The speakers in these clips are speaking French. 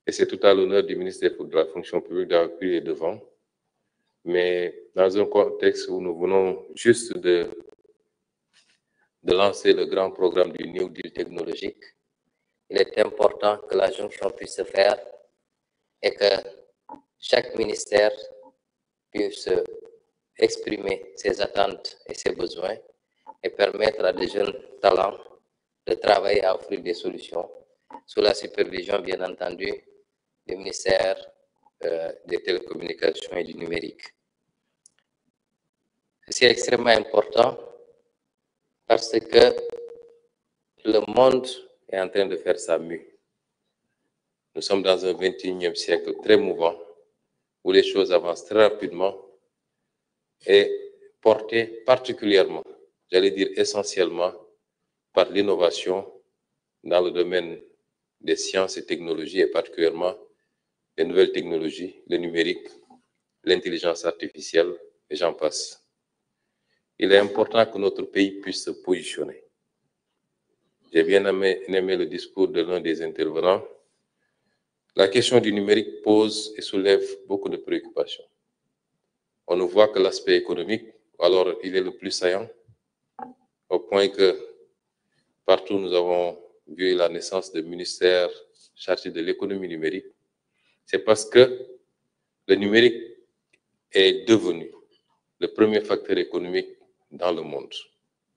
Et c'est tout à l'honneur du ministre de la fonction publique d'avoir pris les devants. Mais dans un contexte où nous venons juste de lancer le grand programme du New Deal technologique, il est important que la jonction puisse se faire et que chaque ministère puisse exprimer ses attentes et ses besoins et permettre à des jeunes talents de travailler à offrir des solutions sous la supervision, bien entendu, du ministère des télécommunications et du numérique. C'est extrêmement important parce que le monde est en train de faire sa mue. Nous sommes dans un 21e siècle très mouvant où les choses avancent très rapidement et portées particulièrement, j'allais dire essentiellement, par l'innovation dans le domaine des sciences et technologies et particulièrement les nouvelles technologies, le numérique, l'intelligence artificielle et j'en passe. Il est important que notre pays puisse se positionner. J'ai bien aimé le discours de l'un des intervenants. La question du numérique pose et soulève beaucoup de préoccupations. On ne voit que l'aspect économique, alors il est le plus saillant, au point que partout nous avons vu la naissance de ministères chargés de l'économie numérique. C'est parce que le numérique est devenu le premier facteur économique dans le monde.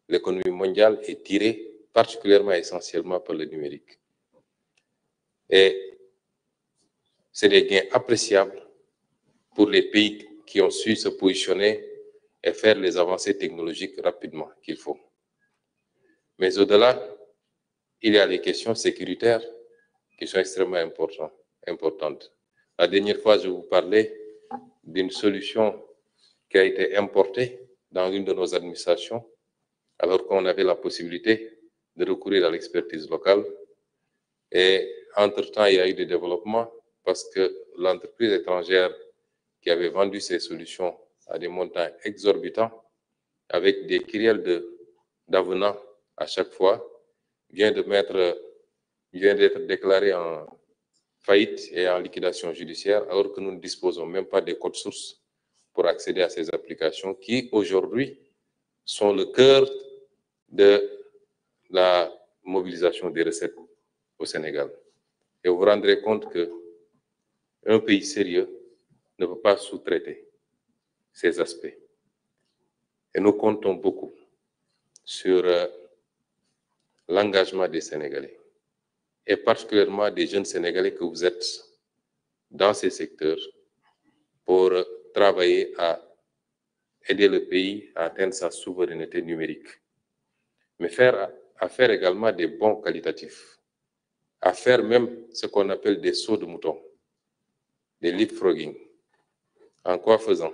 L'économie mondiale est tirée particulièrement essentiellement par le numérique. Et c'est des gains appréciables pour les pays qui ont su se positionner et faire les avancées technologiques rapidement qu'il faut. Mais au-delà, il y a les questions sécuritaires qui sont extrêmement importantes. La dernière fois, je vous parlais d'une solution qui a été importée dans l'une de nos administrations, alors qu'on avait la possibilité de recourir à l'expertise locale. Et entre-temps, il y a eu des développements parce que l'entreprise étrangère qui avait vendu ces solutions à des montants exorbitants, avec des kyrielles d'avenants à chaque fois, vient d'être déclaré en faillite et en liquidation judiciaire, alors que nous ne disposons même pas des codes sources pour accéder à ces applications qui, aujourd'hui, sont le cœur de la mobilisation des recettes au Sénégal. Et vous vous rendrez compte qu'un pays sérieux ne peut pas sous-traiter ces aspects. Et nous comptons beaucoup sur l'engagement des Sénégalais, et particulièrement des jeunes Sénégalais que vous êtes dans ces secteurs pour travailler à aider le pays à atteindre sa souveraineté numérique, mais à faire également des bons qualitatifs, à faire même ce qu'on appelle des sauts de mouton, des leapfrogging. En quoi faisant?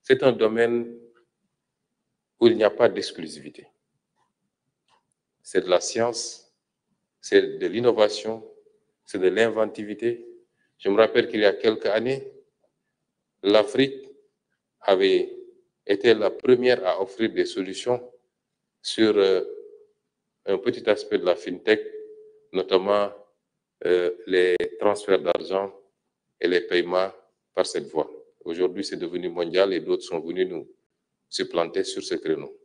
C'est un domaine où il n'y a pas d'exclusivité. C'est de la science, c'est de l'innovation, c'est de l'inventivité. Je me rappelle qu'il y a quelques années, l'Afrique avait été la première à offrir des solutions sur un petit aspect de la FinTech, notamment les transferts d'argent et les paiements par cette voie. Aujourd'hui, c'est devenu mondial et d'autres sont venus nous supplanter sur ce créneau.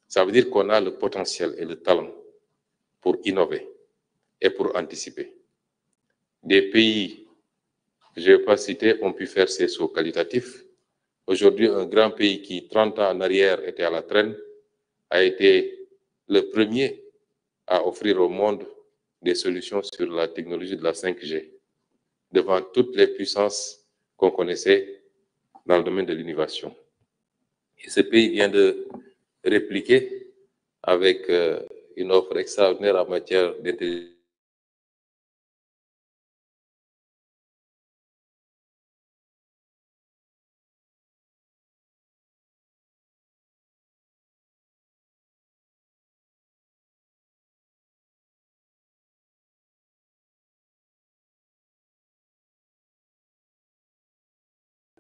Ça veut dire qu'on a le potentiel et le talent pour innover et pour anticiper. Des pays que je ne vais pas citer ont pu faire ces sauts qualitatifs. Aujourd'hui, un grand pays qui, 30 ans en arrière, était à la traîne, a été le premier à offrir au monde des solutions sur la technologie de la 5G, devant toutes les puissances qu'on connaissait dans le domaine de l'innovation. Et ce pays vient de répliquer avec une offre extraordinaire en matière d'intelligence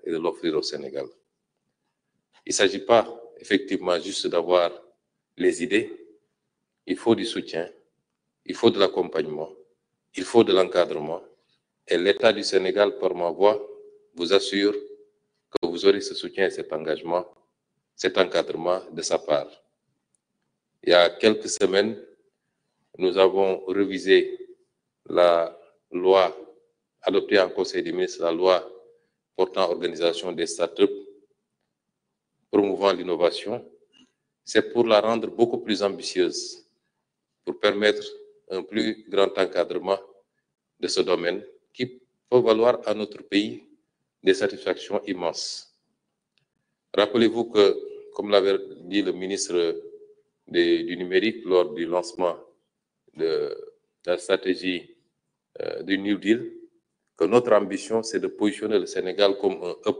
et de l'offrir au Sénégal. Il ne s'agit pas effectivement juste d'avoir les idées, il faut du soutien, il faut de l'accompagnement, il faut de l'encadrement, Et l'État du Sénégal, par ma voix, vous assure que vous aurez ce soutien et cet engagement, cet encadrement de sa part. Il y a quelques semaines, nous avons révisé la loi adoptée en Conseil des ministres, la loi portant organisation des startups, promouvant l'innovation. C'est pour la rendre beaucoup plus ambitieuse, pour permettre un plus grand encadrement de ce domaine qui peut valoir à notre pays des satisfactions immenses. Rappelez-vous que, comme l'avait dit le ministre du numérique lors du lancement de la stratégie du New Deal, que notre ambition, c'est de positionner le Sénégal comme un hub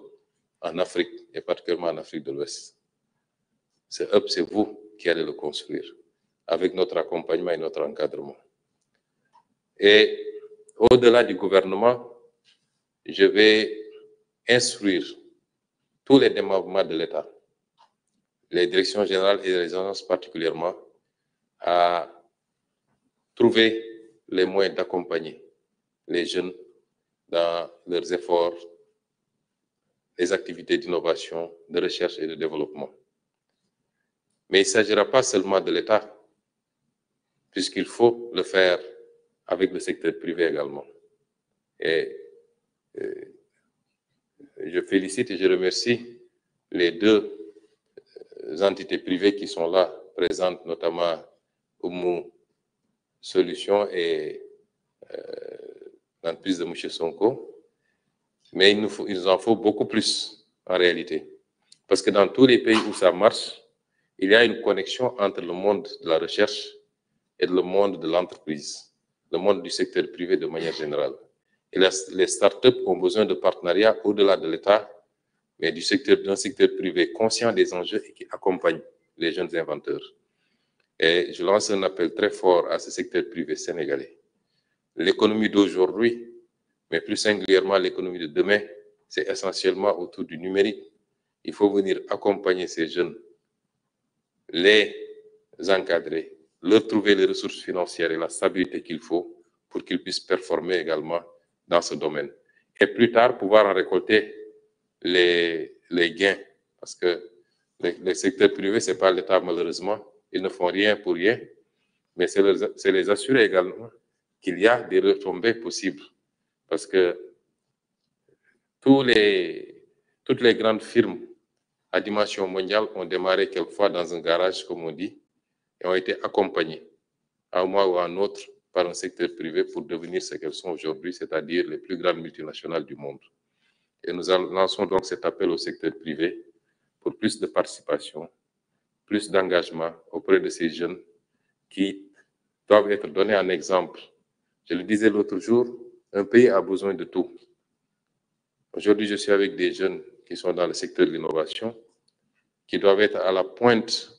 en Afrique, et particulièrement en Afrique de l'Ouest. Ce hub, c'est vous qui allez le construire, avec notre accompagnement et notre encadrement. Et au-delà du gouvernement, je vais instruire tous les démembrements de l'État, les directions générales et les agences particulièrement, à trouver les moyens d'accompagner les jeunes dans leurs efforts, les activités d'innovation, de recherche et de développement. Mais il ne s'agira pas seulement de l'État, puisqu'il faut le faire avec le secteur privé également. Et je félicite et je remercie les deux entités privées qui sont là, présentes, notamment Oumou Solutions et l'entreprise de M. Sonko. Mais il nous en faut beaucoup plus en réalité. Parce que dans tous les pays où ça marche, il y a une connexion entre le monde de la recherche et le monde de l'entreprise, le monde du secteur privé de manière générale. Et les startups ont besoin de partenariats au-delà de l'État, mais d'un secteur privé conscient des enjeux et qui accompagne les jeunes inventeurs. Et je lance un appel très fort à ce secteur privé sénégalais. L'économie d'aujourd'hui, mais plus singulièrement l'économie de demain, c'est essentiellement autour du numérique. Il faut venir accompagner ces jeunes, les encadrer, leur trouver les ressources financières et la stabilité qu'il faut pour qu'ils puissent performer également dans ce domaine. Et plus tard, pouvoir en récolter les gains. Parce que le secteur privé, ce n'est pas l'État malheureusement. Ils ne font rien pour rien. Mais c'est les assurer également qu'il y a des retombées possibles. Parce que toutes les grandes firmes à dimension mondiale ont démarré quelquefois dans un garage, comme on dit, et ont été accompagnées à un moment ou à un autre par un secteur privé pour devenir ce qu'elles sont aujourd'hui, c'est-à-dire les plus grandes multinationales du monde. Et nous lançons donc cet appel au secteur privé pour plus de participation, plus d'engagement auprès de ces jeunes qui doivent être donnés en exemple. Je le disais l'autre jour, un pays a besoin de tout. Aujourd'hui, je suis avec des jeunes qui sont dans le secteur de l'innovation, qui doivent être à la pointe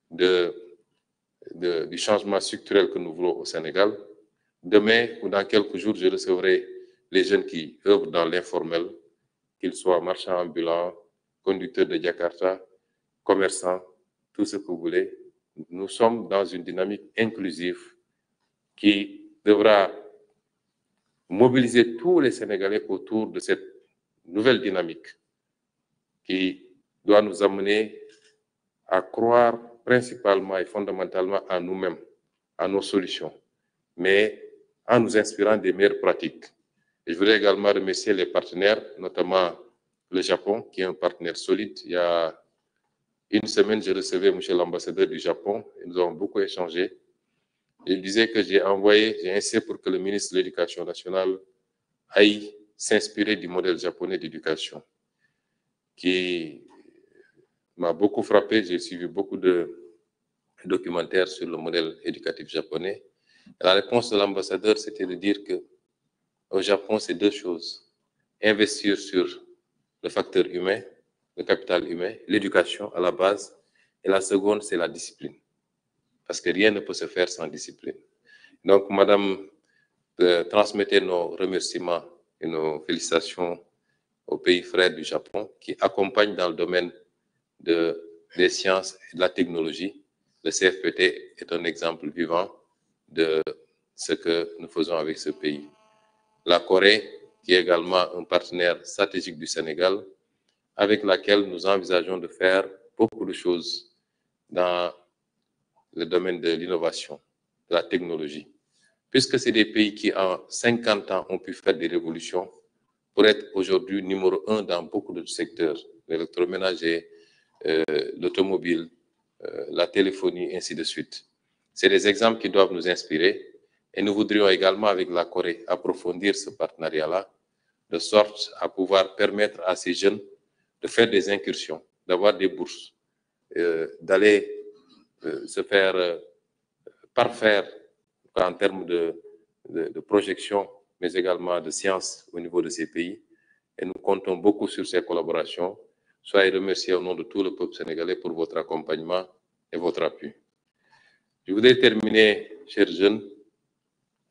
du changement structurel que nous voulons au Sénégal. Demain ou dans quelques jours, je recevrai les jeunes qui œuvrent dans l'informel, qu'ils soient marchands ambulants, conducteurs de Jakarta, commerçants, tout ce que vous voulez. Nous sommes dans une dynamique inclusive qui devra mobiliser tous les Sénégalais autour de cette nouvelle dynamique qui doit nous amener à croire principalement et fondamentalement à nous-mêmes, à nos solutions, mais en nous inspirant des meilleures pratiques. Et je voudrais également remercier les partenaires, notamment le Japon, qui est un partenaire solide. Il y a une semaine, je recevais M. l'ambassadeur du Japon et nous avons beaucoup échangé. Il disait que j'ai insisté pour que le ministre de l'Éducation nationale aille s'inspirer du modèle japonais d'éducation, qui m'a beaucoup frappé. J'ai suivi beaucoup de documentaires sur le modèle éducatif japonais. Et la réponse de l'ambassadeur, c'était de dire que au Japon, c'est deux choses. Investir sur le facteur humain, le capital humain, l'éducation à la base. Et la seconde, c'est la discipline. Parce que rien ne peut se faire sans discipline. Donc, madame, transmettez nos remerciements et nos félicitations au pays frère du Japon qui accompagne dans le domaine des sciences et de la technologie. Le CFPT est un exemple vivant de ce que nous faisons avec ce pays. la Corée, qui est également un partenaire stratégique du Sénégal, avec laquelle nous envisageons de faire beaucoup de choses dans le domaine de l'innovation, de la technologie, puisque c'est des pays qui, en 50 ans, ont pu faire des révolutions pour être aujourd'hui numéro 1 dans beaucoup de secteurs, l'électroménager, l'automobile, la téléphonie, ainsi de suite. C'est des exemples qui doivent nous inspirer et nous voudrions également, avec la Corée, approfondir ce partenariat-là, de sorte à pouvoir permettre à ces jeunes de faire des incursions, d'avoir des bourses, d'aller se faire parfaire en termes de projection, mais également de science au niveau de ces pays. Et nous comptons beaucoup sur ces collaborations. Soyez remerciés au nom de tout le peuple sénégalais pour votre accompagnement et votre appui. Je voudrais terminer, chers jeunes,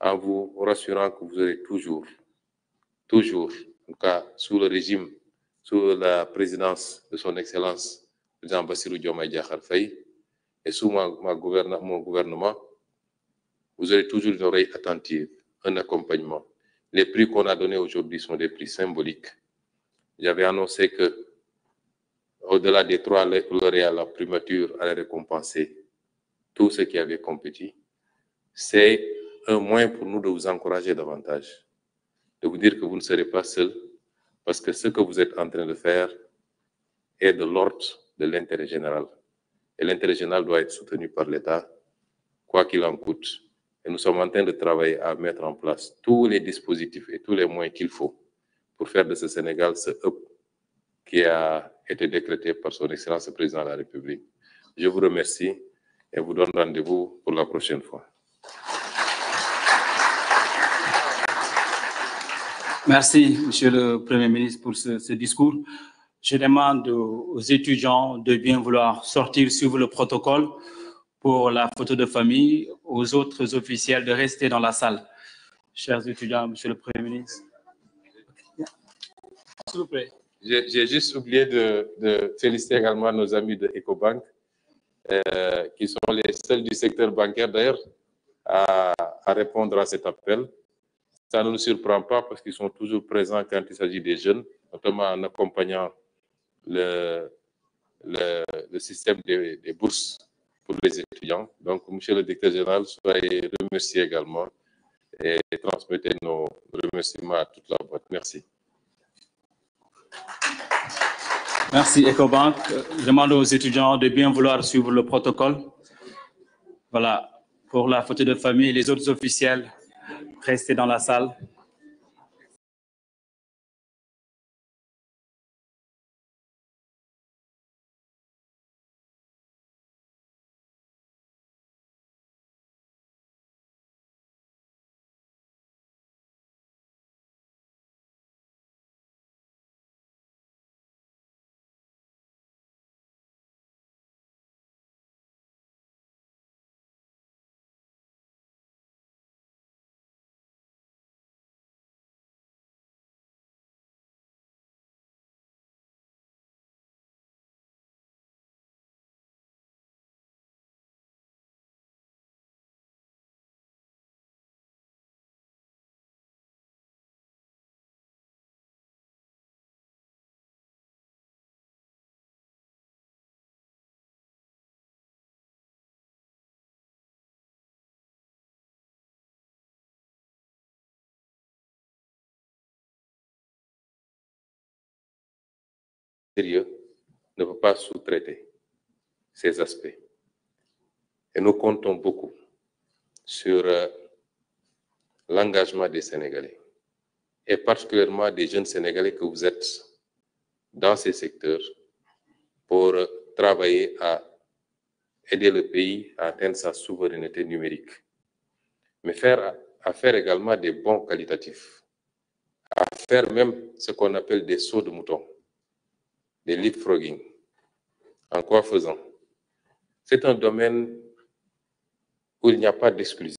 en vous rassurant que vous aurez toujours, en tout cas sous le régime, sous la présidence de son Excellence, le président Bassirou Diomaye Diakhar Faye, et sous mon gouvernement, vous aurez toujours une oreille attentive, un accompagnement. Les prix qu'on a donnés aujourd'hui sont des prix symboliques. J'avais annoncé que, au-delà des 3 lauréats, la primature allait récompenser tous ceux qui avaient compétit. C'est un moyen pour nous de vous encourager davantage, de vous dire que vous ne serez pas seuls, parce que ce que vous êtes en train de faire est de l'ordre de l'intérêt général. Et l'intérêt général doit être soutenu par l'État, quoi qu'il en coûte. Et nous sommes en train de travailler à mettre en place tous les dispositifs et tous les moyens qu'il faut pour faire de ce Sénégal ce hub qui a été décrété par son Excellence le Président de la République. Je vous remercie et vous donne rendez-vous pour la prochaine fois. Merci, Monsieur le Premier ministre, pour ce discours. Je demande aux étudiants de bien vouloir sortir, suivre le protocole pour la photo de famille, aux autres officiels de rester dans la salle. Chers étudiants, Monsieur le Premier ministre. S'il vous plaît. J'ai juste oublié de féliciter également nos amis de Ecobank, qui sont les seuls du secteur bancaire d'ailleurs à répondre à cet appel. Ça ne nous surprend pas parce qu'ils sont toujours présents quand il s'agit des jeunes, notamment en accompagnant le système des bourses pour les étudiants. Donc, Monsieur le Directeur général, soyez remerciés également et transmettez nos remerciements à toute la boîte. Merci. Merci, Ecobank. Je demande aux étudiants de bien vouloir suivre le protocole. Voilà, pour la photo de famille, les autres officiels, restez dans la salle. Sérieux ne peut pas sous-traiter ces aspects. Et nous comptons beaucoup sur l'engagement des Sénégalais, et particulièrement des jeunes Sénégalais que vous êtes dans ces secteurs pour travailler à aider le pays à atteindre sa souveraineté numérique, mais à faire également des bons qualitatifs, à faire même ce qu'on appelle des sauts de mouton, des leapfrogging. En quoi faisant? C'est un domaine où il n'y a pas d'exclusivité.